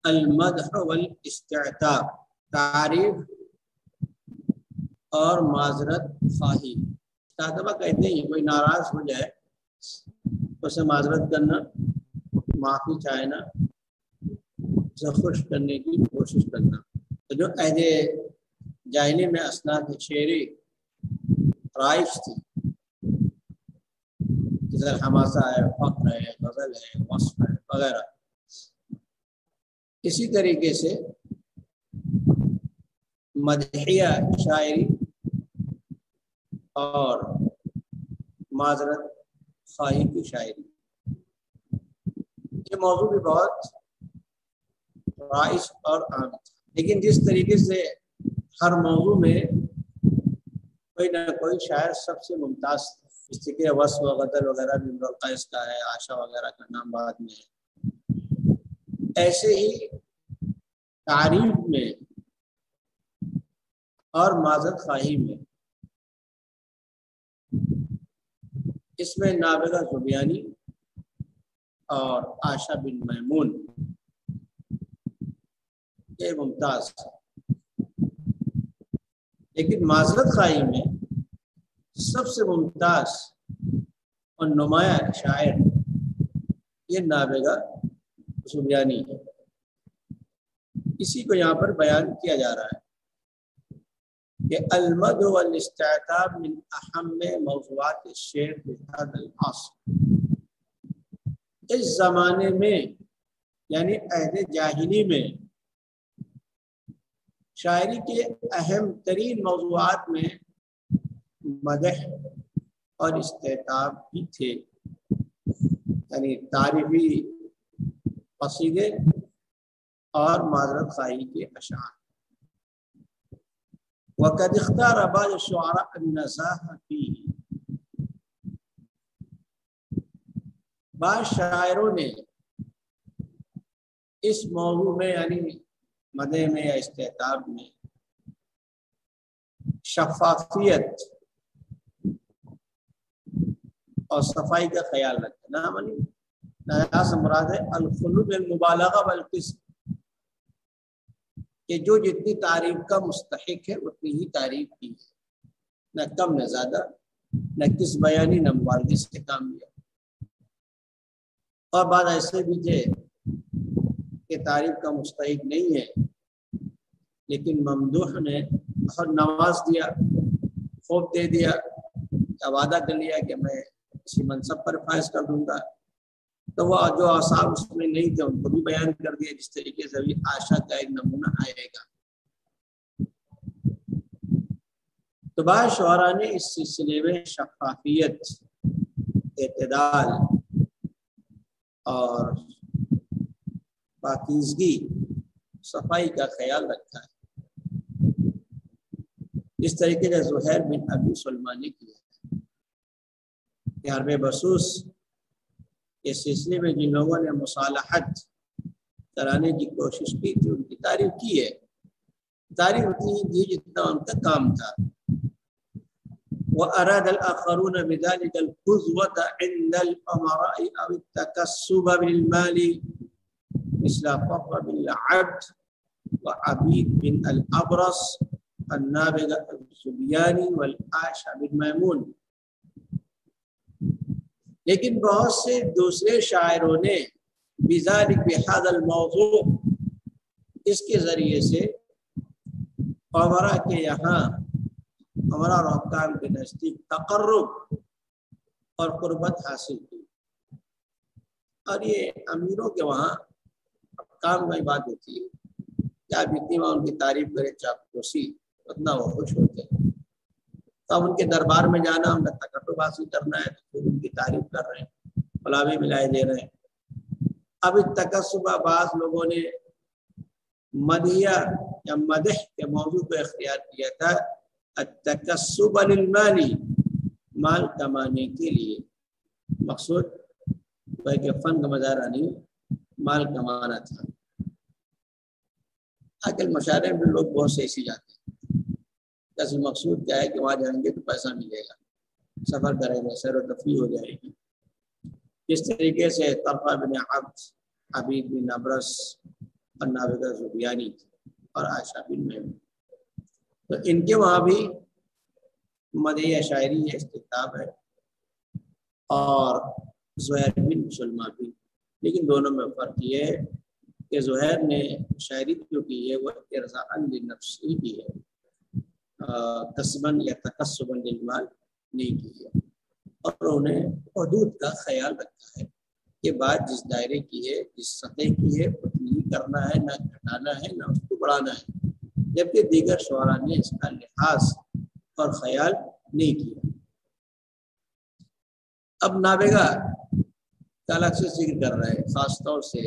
المدح والاستعتاب، تعریف اور معذرت خواہی. استعتاب کہتے ہیں کوئی ناراض ہو جائے تو اسے معذرت کرنا، معافی چاہنا، اسے خوش کرنے کی کوشش کرنا. تو جو عہد جاہلی میں اسناد شعری رائج تھی، جیسے حماسہ ہے، فقر ہے، غزل ہے، وصف ہے وغیرہ، اسی طریقے سے مدحیہ شاعری اور معذرت خواہی کی شاعری، یہ موضوع بھی بہت رائج اور عام تھا. لیکن جس طریقے سے ہر موضوع میں کوئی نہ کوئی شاعر سب سے ممتاز تھا، اس طریقے وصف و غزل وغیرہ بھی امرؤ القیس کا ہے، عاشا وغیرہ کا نام بعد میں ہے. ایسے ہی تعریف میں اور معذرت خواہی میں اس میں نابغہ زبیانی اور عاشا بن میمون یہ ممتاز ہے. لیکن معذرت خواہی میں سب سے ممتاز اور نمایاں شاعر یہ نابغہ زبیانی ہے. اسی کو یہاں پر بیان کیا جا رہا ہے کہ المدح والاستعتاب من اہم موضوعات الشعر بهذا العصر. اس زمانے میں یعنی عہد جاہلی میں شاعری کے اہم ترین موضوعات میں مدح اور استعتاب بھی تھے، یعنی تعریفی قصیدے اور معذرت خواہی کے اشعار. وقد اختار بعض الشعراء النزاهة فيه، بعض شاعروں نے اس موضوع میں یعنی مدح میں یا استعتاب میں شفافیت اور صفائی کا خیال رکھا. نہ سے مراد ہے الخلو بالمبالغہ والقسم، کہ جو جتنی تعریف کا مستحق ہے اتنی ہی تعریف کی ہے، نہ کم نہ زیادہ، نہ کس بیانی نہ مبالغے سے کام لیا. اور بعض ایسے بھی تھے کہ تعریف کا مستحق نہیں ہے لیکن ممدوح نے بہت نواز دیا، خوب دے دیا، وعدہ کر لیا کہ میں اسی منصب پر فائز کر دوں گا. تو وہ جو اعصاب اس میں نہیں تھے ان کو بھی بیان کر دیا، جس طریقے سے ابھی عاشا کا ایک نمونہ آئے گا. تو بعض شعراء نے اس سلسلے میں شفافیت، اعتدال اور پاکیزگی، صفائی کا خیال رکھا ہے. اس طریقے سے زہیر بن ابی سلمان نے کیا کہ حرب بسوس اس سلسلے میں جن لوگوں نے مصالحت کرانے کی کوشش کی تھی ان کی تعریف کی ہے. تعریف اتنی ہی کی جتنا ان کا کام تھا. وَأَرَادَ الْآخَرُونَ بِذَلِكَ الْقُزْوَةَ عِنْدَ الْأُمَرَاءِ أَوِ التَّكَسُّبَ بِالْمَالِ مثل فقر بن العبد وعبيد بن الأبرص النابغة الزبياني والعاشا بن میمون. لیکن بہت سے دوسرے شاعروں نے بذلك بهذا الموضوع، اس کے ذریعے سے عمرا کے یہاں، عمرا اور حکام کے نزدیک تقرب اور قربت حاصل کی. اور یہ امیروں کے وہاں حکام میں بات ہوتی ہے کہ آپ جتنی وہاں ان کی تعریف کریں چاپلوسی اتنا وہ خوش ہوتے ہیں. اب ان کے دربار میں جانا، ہم نے تقرب حاصل کرنا ہے تو پھر ان کی تعریف کر رہے ہیں، غلامی ملائے دے رہے ہیں. اب تکسبہ بعض لوگوں نے مدحیہ یا مدح کے موضوع کو اختیار کیا تھا التکسب للمالی، مال کمانے کے لیے. مقصود کہ فن کا مظاہرہ نہیں، مال کمانا تھا. آج کل مشاعرے میں لوگ بہت سے ایسے جاتے ہیں، اصل مقصود کیا ہے کہ وہاں جائیں گے تو پیسہ ملے گا، سفر کریں گے، سیر و تفریح ہو جائے گی. اس طریقے سے طلحہ بن عبد، عبید بن ابرس اور نابغہ زبیانی تھی اور عائشہ بن میمون. تو ان کے وہاں بھی مدیح شاعری ہے، استکتاب ہے، اور زہیر بن سلمہ بھی. لیکن دونوں میں فرق یہ ہے کہ زہیر نے شاعری جو کی ہے وہ ارضاء لنفسی کی ہے، کسباً یا تکسباً للمال نہیں کی ہے، اور انہیں حدود کا خیال رکھا ہے کہ بات جس دائرے کی ہے، جس سطح کی ہے، اتنی ہی کرنا ہے، نہ گھٹانا ہے نہ اس کو بڑھانا ہے، جبکہ دیگر شعراء نے اس کا لحاظ اور خیال نہیں کیا. اب نابغہ کا الگ سے ذکر کر رہا ہے، خاص طور سے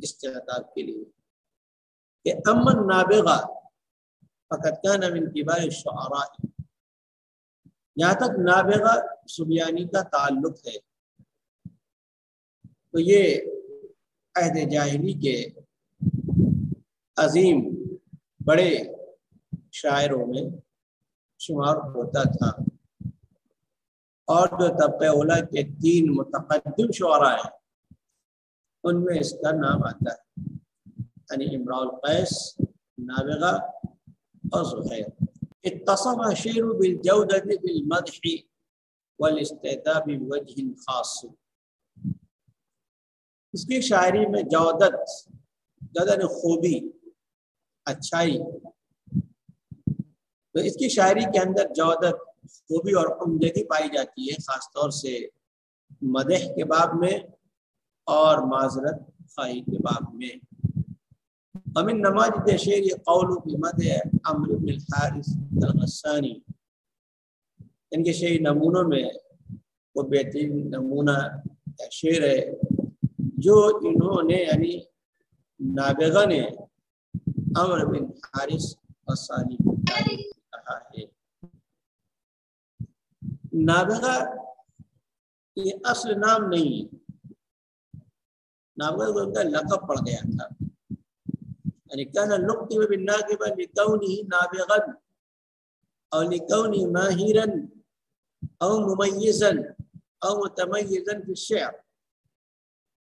استعداد کے لیے، کہ امن نابغہ فقط کان من کبار الشعراء. یہاں تک نابغہ سبیانی کا تعلق ہے تو یہ عہد جاہلی کے عظیم بڑے شاعروں میں شمار ہوتا تھا، اور جو طبقہ اولیٰ کے 3 متقدم شعراء ہیں ان میں اس کا نام آتا ہے، یعنی امراء القیس، نابغہ اور زہیر. اتصف شعر بالجودة في المدح والاستعداد بوجه خاص. اس کی شاعری میں جودت خوبی، اچھائی، تو اس کی شاعری کے اندر جودت، خوبی اور عمدگی پائی جاتی ہے، خاص طور سے مدح کے باب میں اور معذرت خواہی کے باب میں. ومن نماذج شعر قول بمدح عمرو بن الحارث الغسانی. ان کے شعری نمونوں میں وہ بہترین نمونہ شعر ہے جو انہوں نے یعنی نابغہ نے عمرو بن حارث غسانی کی تعریف کہا ہے. نابغہ یہ اصل نام نہیں ہے، نابغہ کو ان کا لقب پڑ گیا تھا. یعنی کان لقب بالناقب لکونہ نابغا او لکونہ ماہرا او ممیزا او متمیزا فی الشعر.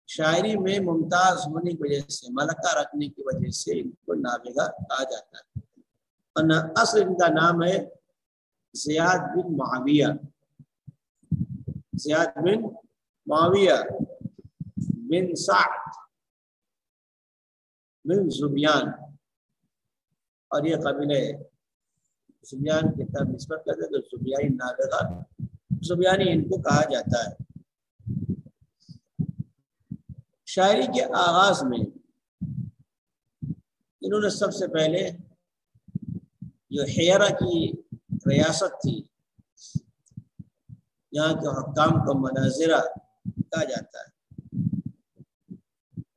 شاعری میں ممتاز ہونے کی وجہ سے، ملکہ رکھنے کی وجہ سے ان کو نابغہ کہا جاتا ہے. اور اصل ان کا نام ہے زیاد بن معاویہ، زیاد بن معاویہ بن سعد بن زبیان، اور یہ قبیلہ زبیان کی طرف نسبت کرتے تو زبیانی نابغہ زبیانی ان کو کہا جاتا ہے. شاعری کے آغاز میں انہوں نے سب سے پہلے جو حیرہ کی ریاست تھی، یہاں کے حکام کو مناظرہ کہا جاتا ہے،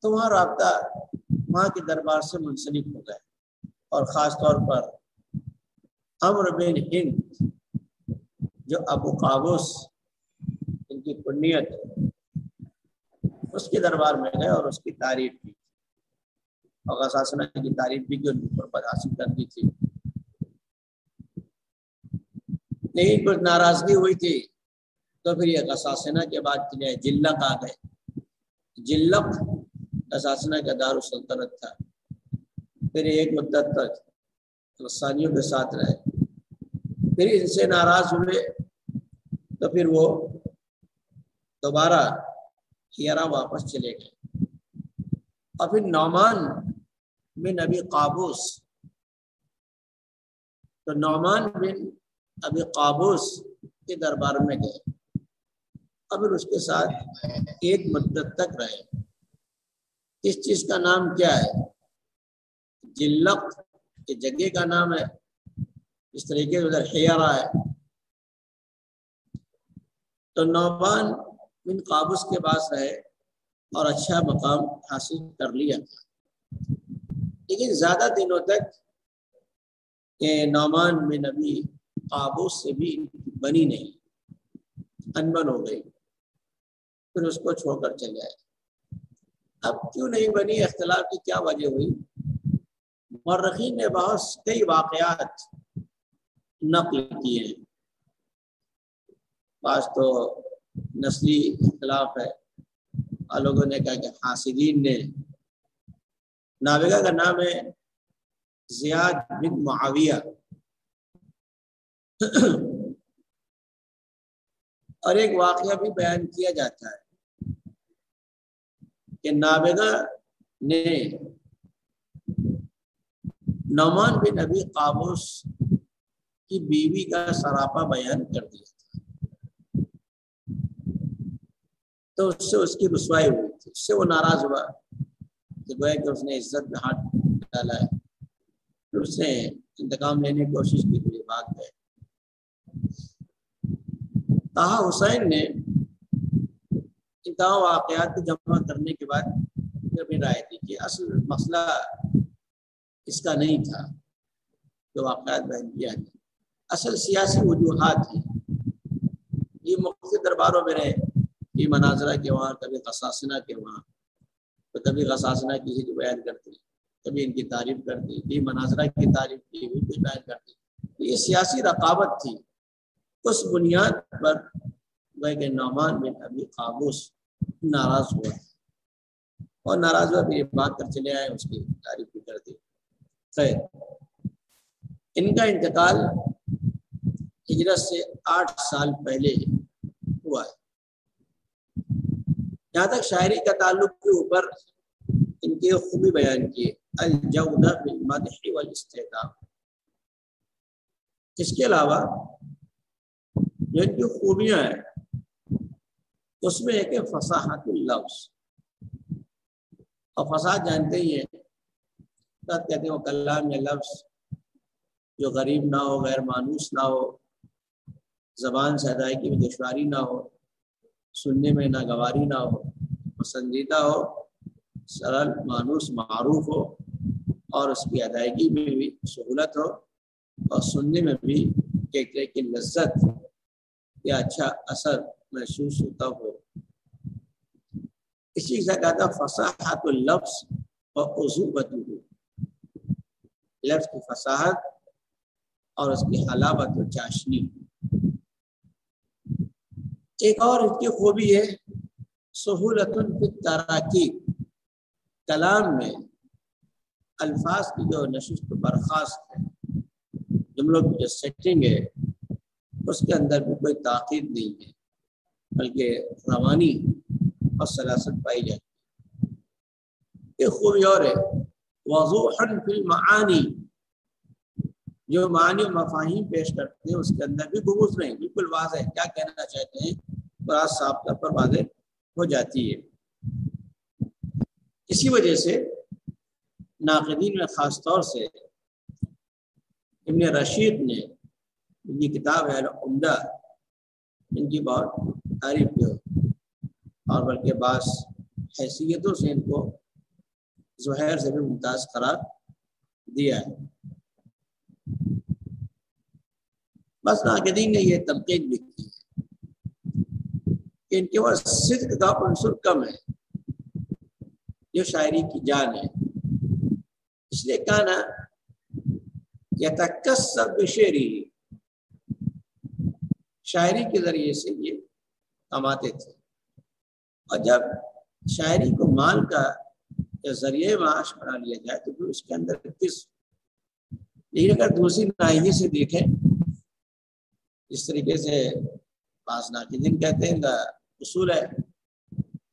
تو وہاں رابطہ وہاں کے دربار سے منسلک ہو گئے، اور خاص طور پر عمرو بن ہند جو ابو قابوس ان کی کنیت، اس کے دربار میں گئے اور اس کی تعریف کی، اور غساسنہ کی تعریف بھی کی، ان پر بد حاصل کر دی تھی. لیکن کچھ ناراضگی ہوئی تھی تو پھر یہ غساسنہ کے بعد چلے جلق آ گئے. جلق غساسنہ کا دارالسلطنت تھا. پھر ایک مدت تک غسانیوں کے ساتھ رہے، پھر ان سے ناراض ہوئے تو پھر وہ دوبارہ حیرہ واپس چلے گئے. اور پھر نعمان بن ابی قابوس، تو نعمان بن ابی قابوس کے دربار میں گئے، اور پھر اس کے ساتھ ایک مدت تک رہے. اس چیز کا نام کیا ہے؟ جلق کی جگہ کا نام ہے، اس طریقے سے ادھر حیرہ ہے. تو نعمان بن قابوس کے پاس رہے اور اچھا مقام حاصل کر لیا تھا، لیکن زیادہ دنوں تک کہ نعمان بن ابی قابوس سے بھی بنی نہیں، انبن ہو گئی، پھر اس کو چھوڑ کر چل جائے. اب کیوں نہیں بنی، اختلاف کی کیا وجہ ہوئی؟ مورخین نے بہت کئی واقعات نقل کیے ہیں. بعض تو نسلی اختلاف ہے، اور لوگوں نے کہا کہ حاسدین نے نابغہ کا نام ہے زیاد بن معاویہ، اور ایک واقعہ بھی بیان کیا جاتا ہے کہ نابغہ نے نعمان بن ابی قابوس کی بیوی کا سراپا بیان کر دیا تھا، تو اس سے اس کی رسوائی ہوئی تھی، اس سے وہ ناراض ہوا کہ گویا کہ اس نے عزت میں ہاتھ ڈالا ہے، پھر اس نے انتقام لینے کی کوشش کی، تو یہ بات ہے۔ طاہا حسین نے ان تمام واقعات کو جمع کرنے کے بعد پھر رائے دی کہ اصل مسئلہ اس کا نہیں تھا جو واقعات بیان کیا ہے، اصل سیاسی وجوہات ہیں۔ یہ مختلف درباروں میں رہے، یہ مناظرہ کے وہاں، کبھی غساسنہ کے وہاں، تو کبھی غساسنہ کی ہی بیان کرتی، کبھی ان کی تعریف کرتی، یہ مناظرہ کی تعریف کی بھی کچھ بیان کرتی۔ یہ سیاسی رقابت تھی، اس بنیاد پر کہ نعمان بن ابی قابوس ناراض ہوا، اور ناراض ہوا، پھر یہ بات کر چلے آئے، اس کی تعریف بھی کر دی۔ خیر، ان کا انتقال ہجرت سے 8 سال پہلے ہوا ہے۔ جہاں تک شاعری کا تعلق کے اوپر ان کی خوبی بیان کی، الجودہ فی المدح والاستعطاف۔ اس کے علاوہ جو ان کی خوبیاں ہیں اس میں ایک ہے فصاحت اللفظ، اور فصاحت جانتے ہی ہیں، کہتے ہیں وہ کلام یا لفظ جو غریب نہ ہو، غیر مانوس نہ ہو، زبان سے ادائیگی میں دشواری نہ ہو، سننے میں ناگواری نہ ہو، پسندیدہ ہو، سرل مانوس معروف ہو، اور اس کی ادائیگی میں بھی سہولت ہو، اور سننے میں بھی ایک طرح کی لذت یا اچھا اثر محسوس ہوتا ہو۔ اسی سے کہتا فصاحت اللفظ اور عذوبتہ، لفظ کی فصاحت اور اس کی حلاوت و چاشنی۔ ایک اور اس کی خوبی ہے سہولت فی التراکیب، کلام میں الفاظ کی جو نشست و برخاست ہے، جملوں کی جو سیٹنگ ہے، اس کے اندر بھی کوئی تاخیر نہیں ہے، بلکہ روانی اور سلاست پائی جاتی ہے۔ ایک خوبی اور ہے وضوحا فی المعانی، جو معنی و مفاہیم پیش کرتے ہیں اس کے اندر بھی غموض نہیں، بالکل واضح کیا کہنا چاہتے ہیں، بڑا صاف طور پر واضح ہو جاتی ہے۔ اسی وجہ سے ناقدین میں خاص طور سے ابن رشید نے، ان کی کتاب ہے العمدہ، ان کی بہت تعریف کی، اور بلکہ بعض حیثیتوں سے ان کو زہیر سے بھی ممتاز قرار دیا ہے۔ بس ناقدین نے یہ تنقید بھی کی کہ ان کے پاس صدق کا عنصر کم ہے، جو شاعری کی جان ہے، اس لیے کہنا یتکسب بشعری، شاعری کے ذریعے سے یہ کماتے تھے، اور جب شاعری کو مال کا ذریعہ معاش بنا لیا جائے تو پھر اس کے اندر کس، لیکن اگر دوسری ناحیے سے دیکھیں، اس طریقے سے بعض ناقدین کہتے ہیں، اصول ہے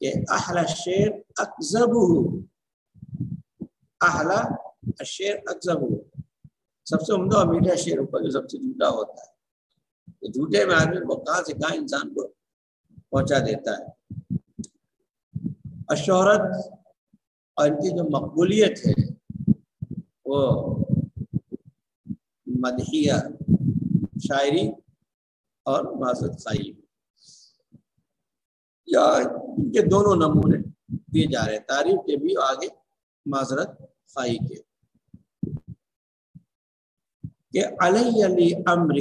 کہ احلی الشعر اکذبہ، احلی الشعر اکذبہ، سب سے عمدہ اور میٹھا شعر اوپر جو سب سے جھوٹا ہوتا ہے، تو جھوٹے میں آدمی کو کہاں سے کہاں انسان کو پہنچا دیتا ہے۔ اور شہرت اور ان کی جو مقبولیت ہے وہ مدحیہ شاعری اور معذرت خواہی، یا ان کے دونوں نمونے دیے جا رہے ہیں، تعریف کے بھی آگے معذرت خواہی کے، کہ علی لامر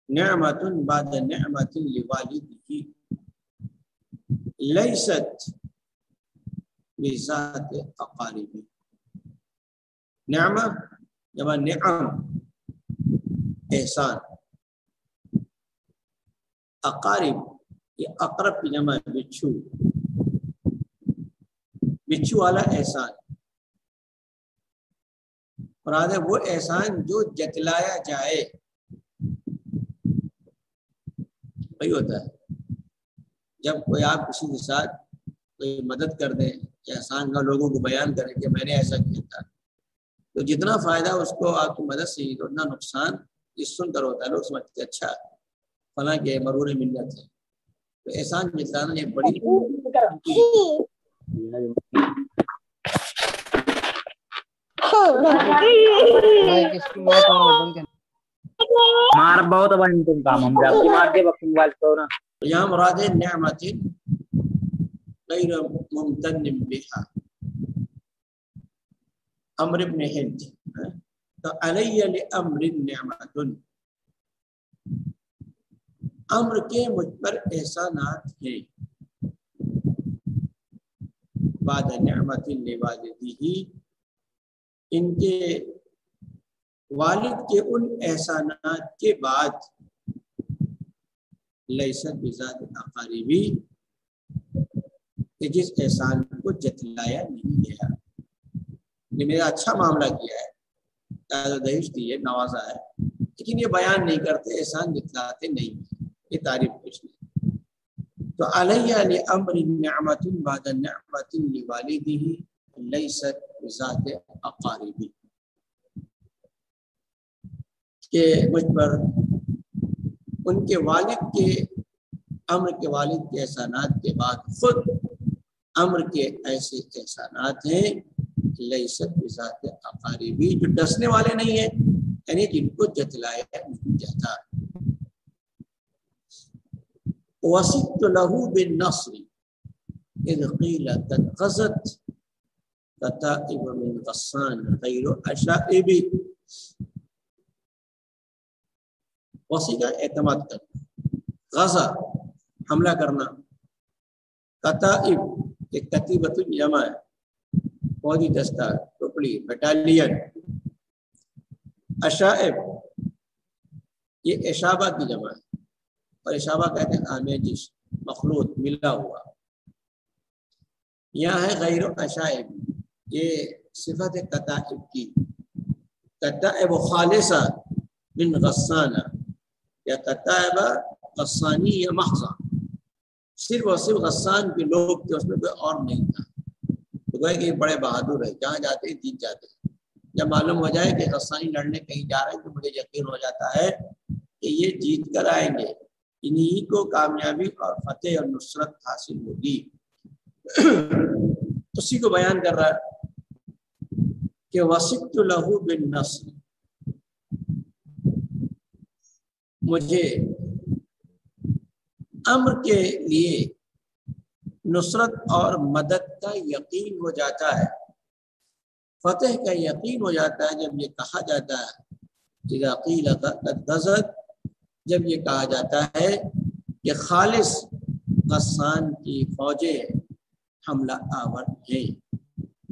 نعمت بعد نعمت لوالدہ لیست بذات اقارب، نعمہ جمع نعم احسان، اقارب یہ اقرب کی جمع بچھو، بچھو والا احسان، مراد ہے وہ احسان جو جتلایا جائے، وہی ہوتا ہے جب کوئی آپ کسی کے ساتھ کوئی مدد کر دیں یا احسان کا لوگوں کو بیان کریں کہ میں نے ایسا کیا تھا، تو جتنا فائدہ اس کو آپ کی مدد سے تو اتنا نقصان اس سن کر ہوتا ہے. لوگ سمجھتے اچھا فلاں کے مرور ملت ہے. تو احسان جتلانا یہ بڑی مار بہت بن تم کام ہم جب مار کے وقت موبائل تو نا یہاں مراد ہے نعمت غیر ممتن بها. امر ابن ہند تو علی لامر نعمت، امر کے مجھ پر احسانات ہیں، بعد نعمت لوالدیہ، ان کے والد کے ان احسانات کے بعد، لیست بذات اقاربی، کہ جس احسان کو جتلایا نہیں گیا. نے میرا اچھا معاملہ کیا ہے، دہیش دی ہے، نوازا ہے، لیکن یہ بیان نہیں کرتے، احسان جتلاتے نہیں، یہ تعریف کچھ نہیں. تو علیہ لامر نعمت بعد نعمت لوالدہ لیست بذات اقاربی، کہ مجھ پر ان کے والد کے امر کے والد کے احسانات کے بعد خود امر کے ایسے احسانات ہیں لیست بذات اقاربی، جو ڈسنے والے نہیں ہیں، یعنی جن کو جتلایا نہیں جاتا. وصدت له بالنصر اذ قیل قد غزت کتائب من غسان غیر اشائب. وصی کا اعتماد کرنا، غزہ حملہ کرنا، کتائب ایک کتیبۃ جمع ہے، فوجی دستہ، ٹکڑی، بٹالین. اشائب یہ اشابہ کی جمع ہے، اور اشابہ کہتے ہیں آمیزش، مخلوط، ملا ہوا. یہاں ہے غیر اشائب، یہ صفت کتائب کی. کتائب خالصہ من غسانہ، یا کتائب غسانی یا محضہ، صرف اور صرف غسان کے لوگ تھے، اس میں کوئی اور نہیں تھا. تو کہ یہ بڑے بہادر ہے، جہاں جاتے ہیں جیت جاتے ہیں. جب معلوم ہو جائے کہ غسانی لڑنے کہیں جا رہے ہیں تو مجھے یقین ہو جاتا ہے کہ یہ جیت کر آئیں گے، انہی کو کامیابی اور فتح اور نصرت حاصل ہوگی. اسی کو بیان کر رہا ہے کہ وصدت له بالنصر، مجھے امر کے لیے نصرت اور مدد کا یقین ہو جاتا ہے، فتح کا یقین ہو جاتا ہے جب یہ کہا جاتا ہے اذا قیل قد غزت، جب یہ کہا جاتا ہے کہ خالص غسان کی فوجیں حملہ آور ہیں.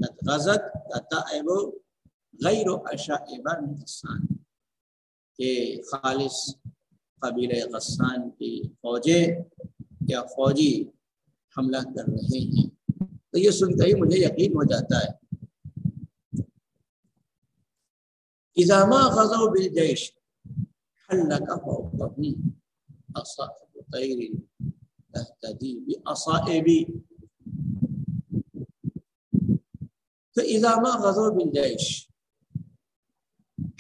قد غزت کتائب غیر اشائب من غسان، کہ خالص قبیلہ غسان کی فوجیں یا فوجی حملہ کر رہے ہیں. تو یہ سنتے ہی مجھے یقین ہو جاتا ہے. اذا ما غزوا بالجيش حلق فوقهم اصائب طير تهتدي باصائب. تو اذا ما غزوا بالجيش،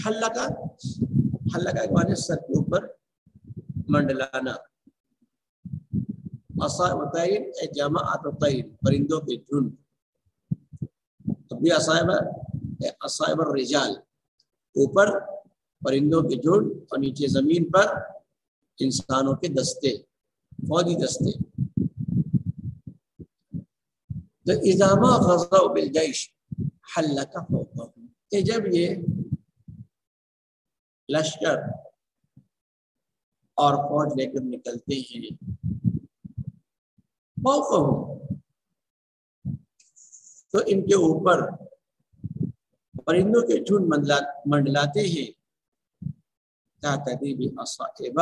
حلق کے معنی سر کے اوپر منڈلانا، اصائب طیر جماعت طیر، پرندوں کے جھنڈ. اب بھی اصائب الرجال، اوپر پرندوں کے جھنڈ اور نیچے زمین پر انسانوں کے دستے، فوجی دستے. تو اذا ما غزوا بالجيش حلق فوقهم، کہ جب یہ لشکر اور فوج لے کر نکلتے ہیں، فوقهم تو ان کے اوپر پرندوں کے جھنڈ منڈلاتے ہیں، تہتدی باصائب،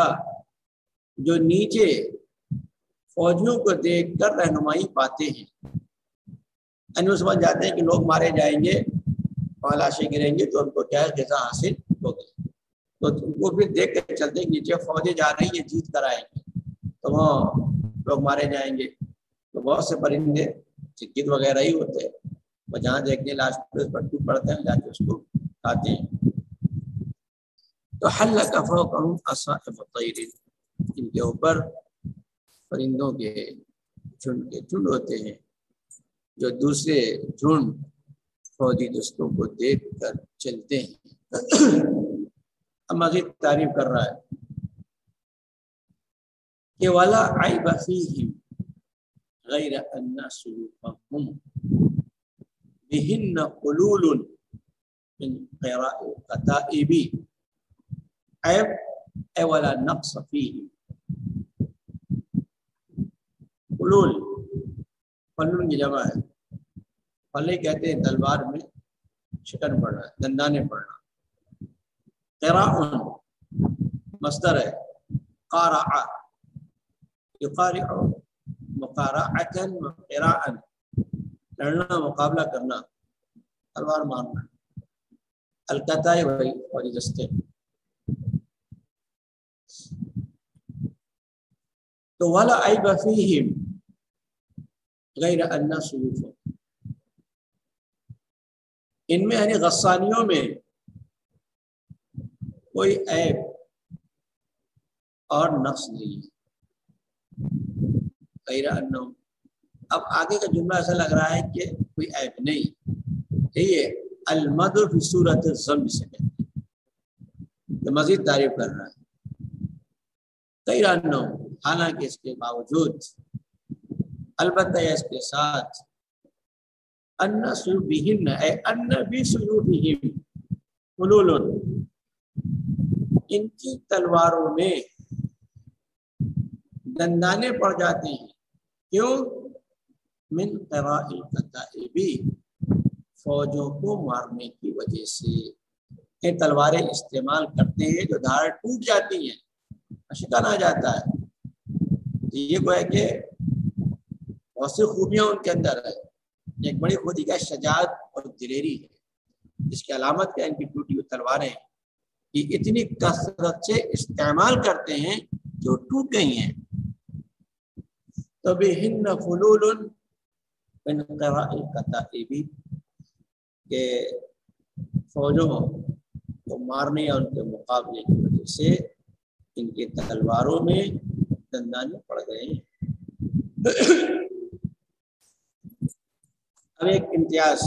جو نیچے فوجیوں کو دیکھ کر رہنمائی پاتے ہیں. وہ سمجھ جاتے ہیں کہ لوگ مارے جائیں گے، لاشیں گریں گی تو ان کو کیا ہے غذا حاصل ہوگی، تو وہ پھر دیکھ کے چلتے ہیں نیچے فوجیں جا رہی ہیں جیت کر آئیں گے تو وہ لوگ مارے جائیں گے. تو بہت سے پرندے چکید وغیرہ ہی ہوتے ہیں، وہ جہاں دیکھنے لاش پر ٹوٹ پڑتے ہیں جا کے اس کو کھاتے ہیں. تو حلق فوقهم اصائف الطير، ان کے اوپر پرندوں کے جھنڈ ہوتے ہیں جو دوسرے جھنڈ فوجی دستوں کو دیکھ کر چلتے ہیں. اب مزید تعریف کر رہا ہے کہ ولا عیب فیہم غیر ان سلوکہم بہن قلول من قراء القتائب، عیب اے ولا نقص فیہم. قلول فلون کی جمع ہے، فلے کہتے ہیں تلوار میں شکن پڑنا، دندانے پڑنا. قراء مصدر ہے، قارع یقارع مقارعة وقراء، لڑنا مقابلہ کرنا تلوار مارنا. القتائی بھائی اور دستے. تو ولا عیب فیہم غیر ان سلوکہم، ان میں یعنی غسانیوں میں کوئی عیب اور نقص نہیں ہے. غیر انہم، اب آگے کا جملہ ایسا لگ رہا ہے کہ کوئی عیب نہیں، یہ المدح فی صورت الذم سے ہے، مزید تعریف کر رہا ہے. غیر انہم، حالانکہ اس کے باوجود، البتہ اس کے ساتھ، ان صلوبہم اے ان بصلوبہم قلول، ان کی تلواروں میں دندانے پڑ جاتے ہیں. کیوں؟ من قراء القتائب، فوجوں کو مارنے کی وجہ سے. یہ تلواریں استعمال کرتے ہیں جو دھار ٹوٹ جاتی ہیں، شکن آ جاتا ہے. یہ گویا کہ بہت سی خوبیاں ان کے اندر ہے. ایک بڑی خودی کا شجاعت اور دلیری ہے، جس کی علامت کیا ان کی ٹوٹی ہوئی تلواریں یہ اتنی کثرت سے استعمال کرتے ہیں جو ٹوٹ گئی ہیں. تو بہن فلول من قراء القتائب، کہ فوجوں کو مارنے اور ان کے مقابلے کی وجہ سے ان کے تلواروں میں دندانے پڑ گئے ہیں. اب ایک امتیاز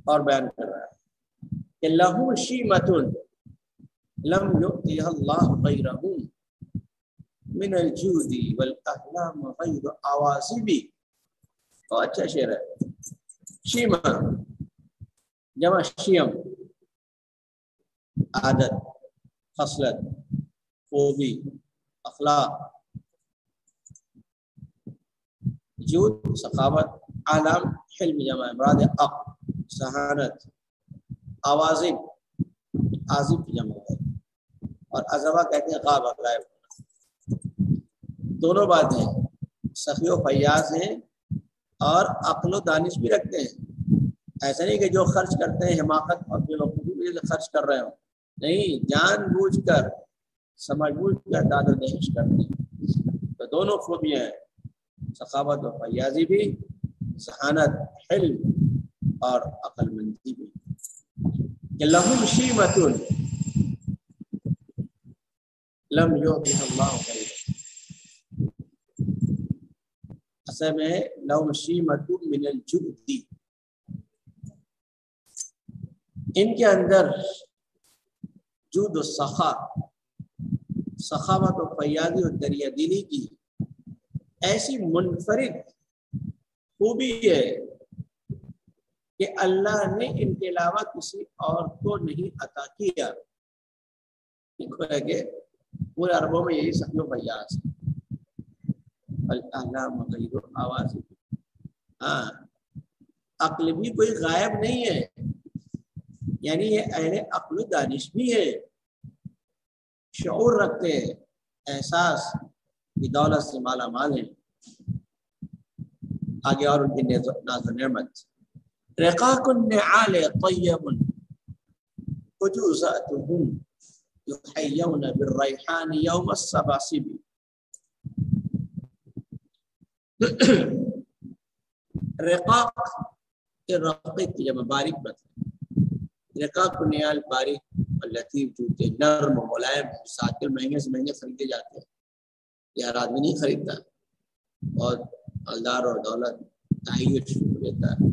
اور بیان کر رہا ہے کہ لہم شیمۃ لم یؤتیہ اللہ غیرہم من الجود والاحلام غیر عواصب. تو اچھا شعر ہے. شیمہ جمع شیم، عادت، خصلت، خوبی، اخلاق. جود سخاوت، عالم حلم جمع مراد عقل، سہانت. عواصب عازب کی جمع ہے، اور عزبہ کہتے ہیں غاب غائب. دونوں باتیں سخی و فیاض ہیں اور عقل و دانش بھی رکھتے ہیں. ایسا نہیں کہ جو خرچ کرتے ہیں حماقت اور بے وقوفی سے خرچ کر رہے ہوں، نہیں، جان بوجھ کر سمجھ بوجھ کر داد و دہش کرتے ہیں. تو دونوں خوبیاں ہیں، سخاوت و فیاضی بھی، ذہانت، حلم اور عقل مندی بھی. کہ لہم شیمۃ لم یؤتہ اللہ غیرہ، اصل میں لہم شیمۃ من الجود، ان کے اندر جود و سخا، سخاوت و فیاضی و دریا دلی کی ایسی منفرد خوبی ہے کہ اللہ نے ان کے علاوہ کسی اور کو نہیں عطا کیا. کہ پورے عربوں میں یہی سخی و فیاض ہے. الاحلام غیر آواز. ہاں، عقل بھی کوئی غائب نہیں ہے، یعنی یہ اہل عقل و دانش بھی ہے، شعور رکھتے ہیں، احساس کی دولت سے مالا مال ہیں. آگے اور ان کی ناز و نعمت. رقاق النعال طیب وجوزاتهم يحيون بالريحان يوم السباسب. رقاق رقیق کی جمع باریک بات. رقاق النعال باریک اور لطیف جوتے، نرم و ملائم، ساتھ کے مہنگے سے مہنگے خریدے جاتے ہیں. یہ ہر آدمی نہیں خریدتا، اور مالدار اور دولت تحیر شروع لیتا ہے.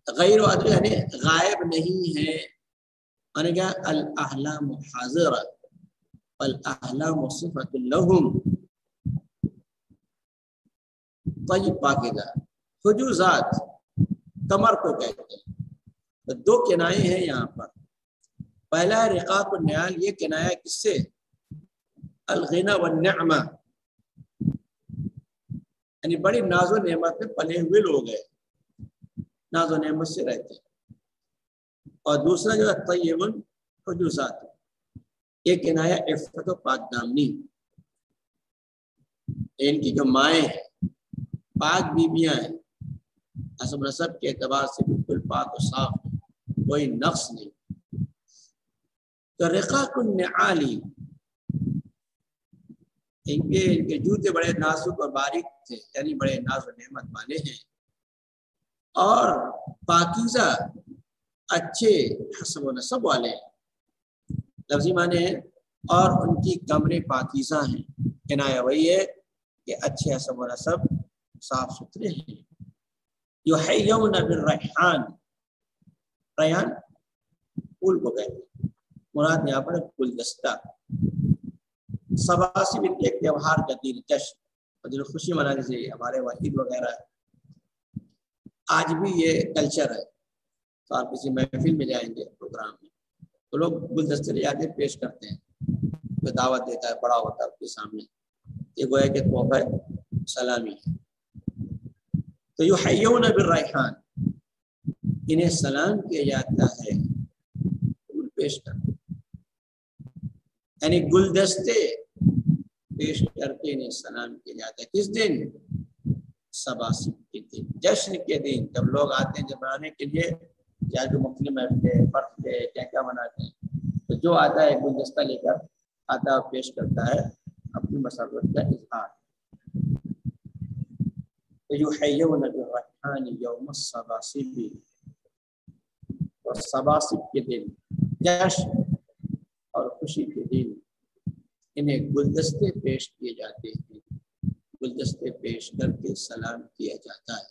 غیر عدل یعنی غائب نہیں ہے، یعنی کیا؟ الاحلام حاضرہ والاحلام صفت لہم. طیب پاکیزہ. حجوزات کمر کو کہتے ہیں. تو دو کنائے ہیں یہاں پر. پہلا ہے رقاق النعال، یہ کنایا کس سے؟ الغنى والنعمہ، یعنی بڑی ناز و نعمت میں پلے ہوئے لوگ ہیں، ناز و نعمت سے رہتے ہیں. اور دوسرا جو ہے طیب الحجوزات، یہ کنایا عفت و پاک دامنی. ان کی جو مائیں ہیں پاک بیویاں ہیں، حسب نسب کے اعتبار سے بالکل پاک و صاف، کوئی نقص نہیں. تو رقاق النعالی، ان کے جوتے بڑے نازک اور باریک تھے، یعنی بڑے ناز و نعمت والے ہیں، اور پاکیزہ اچھے حسب و نسب والے ہیں. لفظی معنی ہے اور ان کی کمریں پاکیزہ ہیں. کنایا وہی ہے کہ اچھے حسب و نسب، صاف ستھرے ہیں. یحیون بالریحان، ریحان پھول کو کہتے ہیں، مراد یہاں پر گلدستہ. سباسب ان کے ایک تہوار کا دن، جشن اور دل خوشی منانے سے ہمارے وہاں عید وغیرہ ہے. آج بھی یہ کلچر ہے. تو آپ کسی محفل میں جائیں گے، پروگرام میں، تو لوگ گلدستے لے جاتے پیش کرتے ہیں. جو دعوت دیتا ہے بڑا ہوتا ہے اس کے سامنے، یہ گویا کہ تحفہ سلامی ہے. تو یحیون بالریحان، انہیں سلام کیا جاتا ہے پھول پیش کر، یعنی گلدستے پیش کر کے انہیں سلام کیا جاتا ہے. کس دن؟ سباسب کے دن، جشن کے دن، جب لوگ آتے ہیں جب منانے کے لیے، چاہے جو مختلف محفلیں فرقے کیا کیا مناتے ہیں، تو جو آتا ہے گلدستہ لے کر آتا ہے، پیش کرتا ہے اپنی مسرت کا اظہار. یحیون بالریحان یوم السباسب، اور سباسب کے دن، جشن اور خوشی کے دن، انہیں گلدستے پیش کیے جاتے ہیں. گلدستے پیش کر کے سلام کیا جاتا ہے.